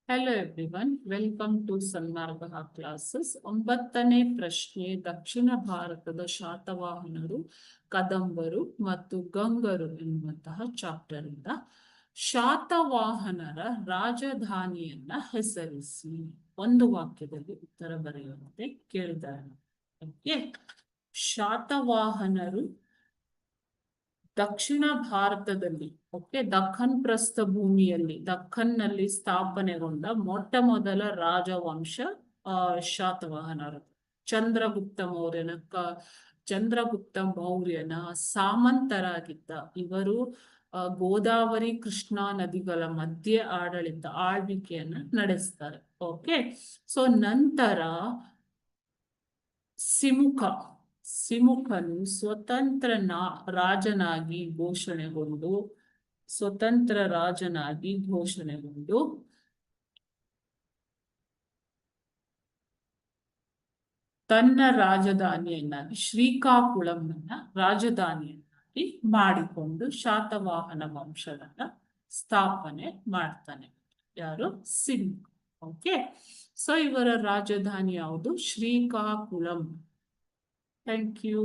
Hello everyone, welcome to Sanmarga classes. 9ನೇ ಪ್ರಶ್ನೆ, ದಕ್ಷಿಣ ಭಾರತದ ಶಾತವಾಹನರು, ಕದಂಬರು ಮತ್ತು ಗಂಗರು ಎನ್ನುವಂತಹ ಚಾಪ್ಟರ್ ಇಂದ ಶಾತವಾಹನರ ರಾಜಧಾನಿಯನ್ನ ಹೆಸರಿಸಿ ಒಂದು ವಾಕ್ಯದಲ್ಲಿ ಉತ್ತರ ಬರೆಯುವಂತೆ ಕೇಳಿದ್ದಾರೆ. ಶಾತವಾಹನರು ದಕ್ಷಿಣ ಭಾರತದಲ್ಲಿ ದಖನ್ ಪ್ರಸ್ಥಭೂಮಿಯಲ್ಲಿ ದಖನ್ನಲ್ಲಿ ಸ್ಥಾಪನೆಗೊಂಡ ಮೊಟ್ಟ ಮೊದಲ ರಾಜವಂಶ ಶಾತವಾಹನರು. ಚಂದ್ರಗುಪ್ತ ಮೌರ್ಯನ ಸಾಮಂತರಾಗಿದ್ದ ಇವರು ಗೋದಾವರಿ ಕೃಷ್ಣಾ ನದಿಗಳ ಮಧ್ಯೆ ಆಳ್ವಿಕೆಯನ್ನ ನಡೆಸ್ತಾರೆ. ಸೊ ನಂತರ ಸಿಮುಖನು ಸ್ವತಂತ್ರ ರಾಜನಾಗಿ ಘೋಷಣೆಗೊಂಡು ತನ್ನ ರಾಜಧಾನಿಯನ್ನಾಗಿ ಶ್ರೀಕಾಕುಳಂನ ರಾಜಧಾನಿಯನ್ನಾಗಿ ಮಾಡಿಕೊಂಡು ಶಾತವಾಹನ ವಂಶವನ್ನ ಸ್ಥಾಪನೆ ಮಾಡ್ತಾನೆ. ಯಾರು? ಸಿಮುಖ. ಸೊ ಇವರ ರಾಜಧಾನಿ ಯಾವುದು? ಶ್ರೀಕಾಕುಳಂ. Thank you.